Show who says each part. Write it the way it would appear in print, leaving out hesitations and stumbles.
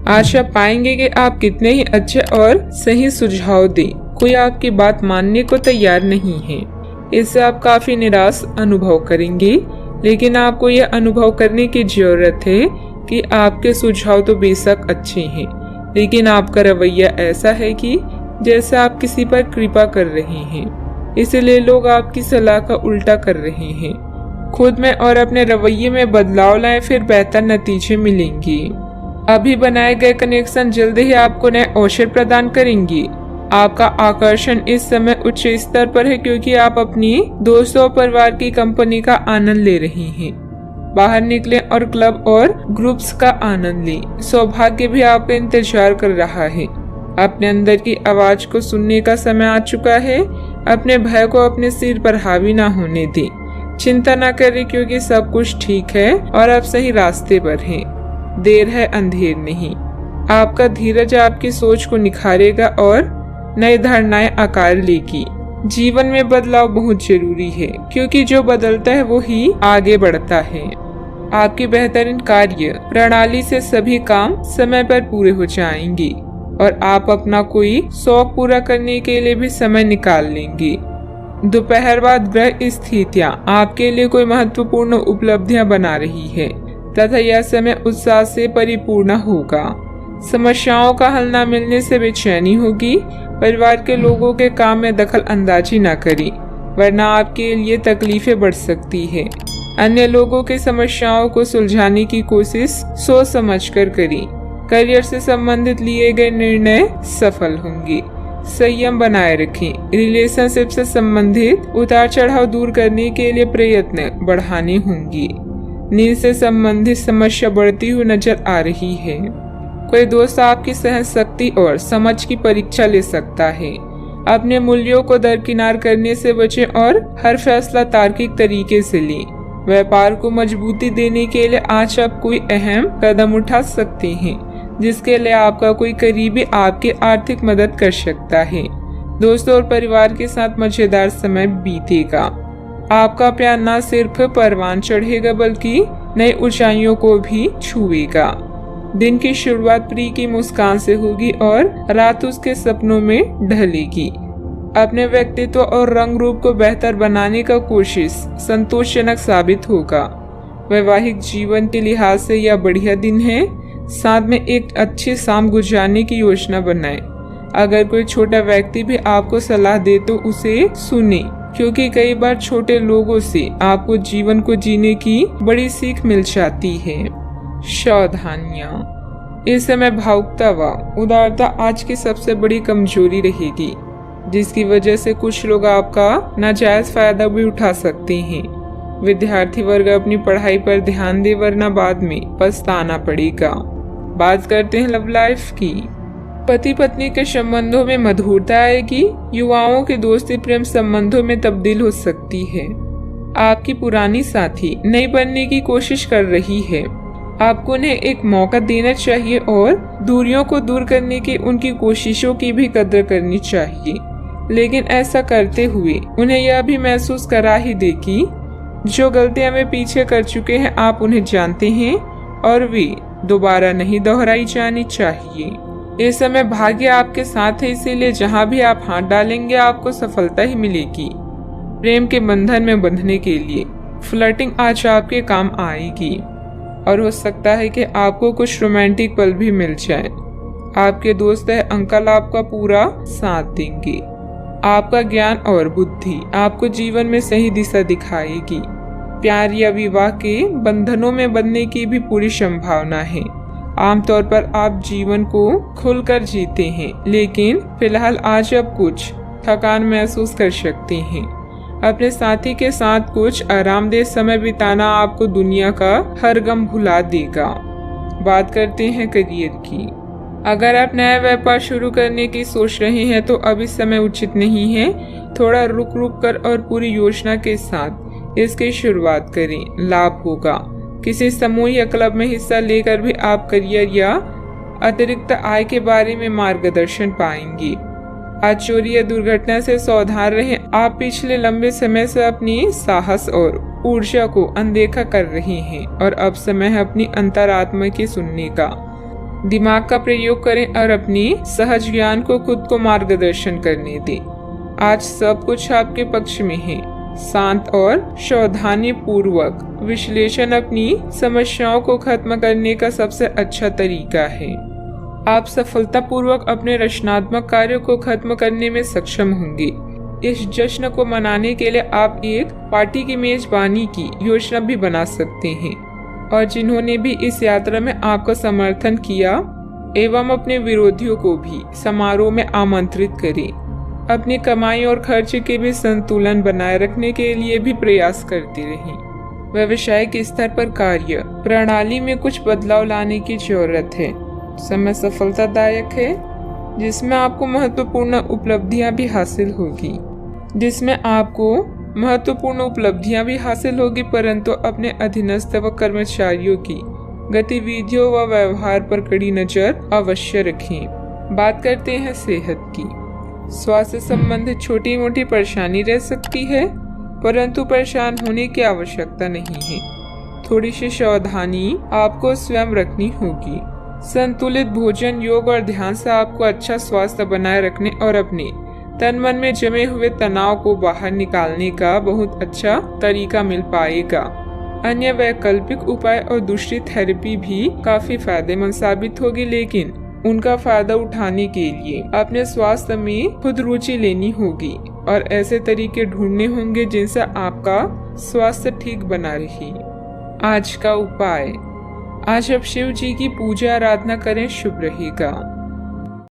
Speaker 1: आज आप पाएंगे कि आप कितने ही अच्छे और सही सुझाव दें, कोई आपकी बात मानने को तैयार नहीं है। इससे आप काफी निराश अनुभव करेंगे, लेकिन आपको यह अनुभव करने की जरूरत है कि आपके सुझाव तो बेशक अच्छे हैं, लेकिन आपका रवैया ऐसा है कि जैसे आप किसी पर कृपा कर रहे हैं, इसलिए लोग आपकी सलाह का उल्टा कर रहे हैं। खुद में और अपने रवैये में बदलाव लाएं, फिर बेहतर नतीजे मिलेंगे। अभी बनाए गए कनेक्शन जल्द ही आपको नए अवसर प्रदान करेंगे। आपका आकर्षण इस समय उच्च स्तर पर है, क्योंकि आप अपनी दोस्तों और परिवार की कंपनी का आनंद ले रहे हैं। बाहर निकलें और क्लब और ग्रुप्स का आनंद लें। सौभाग्य भी आपका इंतजार कर रहा है। अपने अंदर की आवाज को सुनने का समय आ चुका है। अपने भय को अपने सिर पर हावी ना होने दें। चिंता न करें, क्योंकि सब कुछ ठीक है और आप सही रास्ते पर हैं। देर है अंधेर नहीं। आपका धीरज आपकी सोच को निखारेगा और नई धारणाएं आकार लेगी। जीवन में बदलाव बहुत जरूरी है, क्योंकि जो बदलता है वो ही आगे बढ़ता है। आपकी बेहतरीन कार्य प्रणाली से सभी काम समय पर पूरे हो जाएंगे और आप अपना कोई शौक पूरा करने के लिए भी समय निकाल लेंगे। दोपहर बाद ग्रह स्थितियां आपके लिए कोई महत्वपूर्ण उपलब्धियां बना रही है तथा यह समय उत्साह से परिपूर्ण होगा। समस्याओं का हल न मिलने से बेचैनी होगी। परिवार के लोगों के काम में दखल अंदाजी न करें, वरना आपके लिए तकलीफें बढ़ सकती है। अन्य लोगों की समस्याओं को सुलझाने की कोशिश सोच समझकर करें। करियर से संबंधित लिए गए निर्णय सफल होंगे। संयम बनाए रखें। रिलेशनशिप से संबंधित उतार चढ़ाव दूर करने के लिए प्रयत्न बढ़ाने होंगे। नींद से संबंधित समस्या बढ़ती हुई नजर आ रही है। कोई दोस्त आपकी सहन शक्ति और समझ की परीक्षा ले सकता है। अपने मूल्यों को दरकिनार करने से बचें और हर फैसला तार्किक तरीके से लें। व्यापार को मजबूती देने के लिए आज आप कोई अहम कदम उठा सकते हैं, जिसके लिए आपका कोई करीबी आपकी आर्थिक मदद कर सकता है। दोस्तों और परिवार के साथ मजेदार समय बीतेगा। आपका प्यार न सिर्फ परवान चढ़ेगा, बल्कि नई ऊंचाइयों को भी छुएगा। दिन की शुरुआत प्रिय की मुस्कान से होगी और रात उसके सपनों में ढलेगी। अपने व्यक्तित्व और रंग रूप को बेहतर बनाने का कोशिश संतोषजनक साबित होगा। वैवाहिक जीवन के लिहाज से यह बढ़िया दिन है। साथ में एक अच्छी शाम गुजारने की योजना बनाएं। अगर कोई छोटा व्यक्ति भी आपको सलाह दे तो उसे सुने, क्योंकि कई बार छोटे लोगों से आपको जीवन को जीने की बड़ी सीख मिल जाती है। सावधानियां। इस समय भावुकता व उदारता आज की सबसे बड़ी कमजोरी रहेगी, जिसकी वजह से कुछ लोग आपका नाजायज फायदा भी उठा सकते हैं। विद्यार्थी वर्ग अपनी पढ़ाई पर ध्यान दे, वरना बाद में पछताना पड़ेगा। बात करते हैं लव लाइफ की। पति पत्नी के संबंधों में मधुरता आएगी। युवाओं की दोस्ती प्रेम संबंधों में तब्दील हो सकती है। आपकी पुरानी साथी नई बनने की कोशिश कर रही है। आपको उन्हें एक मौका देना चाहिए और दूरियों को दूर करने की उनकी कोशिशों की भी कदर करनी चाहिए, लेकिन ऐसा करते हुए उन्हें यह भी महसूस करा ही दे कि जो गलतियां वे पीछे कर चुके हैं आप उन्हें जानते हैं और वे दोबारा नहीं दोहराई जानी चाहिए। इस समय भाग्य आपके साथ है, इसीलिए जहां भी आप हाथ डालेंगे आपको सफलता ही मिलेगी। प्रेम के बंधन में बंधने के लिए फ्लर्टिंग आज आपके काम आएगी और हो सकता है कि आपको कुछ रोमांटिक पल भी मिल जाए। आपके दोस्त है अंकल आपका पूरा साथ देंगे। आपका ज्ञान और बुद्धि आपको जीवन में सही दिशा दिखाएगी। प्यार या विवाह के बंधनों में बंधने की भी पूरी संभावना है। आमतौर पर आप जीवन को खुलकर जीते हैं, लेकिन फिलहाल आज आप कुछ थकान महसूस कर सकते हैं। अपने साथी के साथ कुछ आरामदेह समय बिताना आपको दुनिया का हर गम भुला देगा। बात करते हैं करियर की। अगर आप नया व्यापार शुरू करने की सोच रहे हैं तो अभी समय उचित नहीं है। थोड़ा रुक रुक कर और पूरी योजना के साथ इसकी शुरुआत करें, लाभ होगा। किसी समूह या क्लब में हिस्सा लेकर भी आप करियर या अतिरिक्त आय के बारे में मार्गदर्शन पाएंगे। आज चोरी या दुर्घटना से सावधान रहें। आप पिछले लंबे समय से अपनी साहस और ऊर्जा को अनदेखा कर रहे हैं और अब समय है अपनी अंतरात्मा की सुनने का। दिमाग का प्रयोग करें और अपनी सहज ज्ञान को खुद को मार्गदर्शन करने दें। आज सब कुछ आपके पक्ष में है। शांत और सावधानी पूर्वक विश्लेषण अपनी समस्याओं को खत्म करने का सबसे अच्छा तरीका है। आप सफलतापूर्वक अपने रचनात्मक कार्यों को खत्म करने में सक्षम होंगे। इस जश्न को मनाने के लिए आप एक पार्टी की मेजबानी की योजना भी बना सकते हैं और जिन्होंने भी इस यात्रा में आपका समर्थन किया एवं अपने विरोधियों को भी समारोह में आमंत्रित करें। अपनी कमाई और खर्च के भी संतुलन बनाए रखने के लिए भी प्रयास करते रहें। व्यावसायिक स्तर पर कार्य प्रणाली में कुछ बदलाव लाने की जरूरत है। समय सफलतादायक है जिसमें आपको महत्वपूर्ण उपलब्धियां भी हासिल होगी परंतु अपने अधीनस्थ व कर्मचारियों की गतिविधियों व व्यवहार पर कड़ी नजर अवश्य रखें। बात करते हैं सेहत की। स्वास्थ्य संबंधित छोटी मोटी परेशानी रह सकती है परंतु परेशान होने की आवश्यकता नहीं है। थोड़ी सी सावधानी आपको स्वयं रखनी होगी। संतुलित भोजन, योग और ध्यान से आपको अच्छा स्वास्थ्य बनाए रखने और अपने तन मन में जमे हुए तनाव को बाहर निकालने का बहुत अच्छा तरीका मिल पाएगा। अन्य वैकल्पिक उपाय और दूसरी थेरेपी भी काफी फायदेमंद साबित होगी, लेकिन उनका फायदा उठाने के लिए अपने स्वास्थ्य में खुद रुचि लेनी होगी और ऐसे तरीके ढूंढने होंगे जिनसे आपका स्वास्थ्य ठीक बना रहे। आज का उपाय, आज आप शिव जी की पूजा आराधना करें, शुभ रहेगा।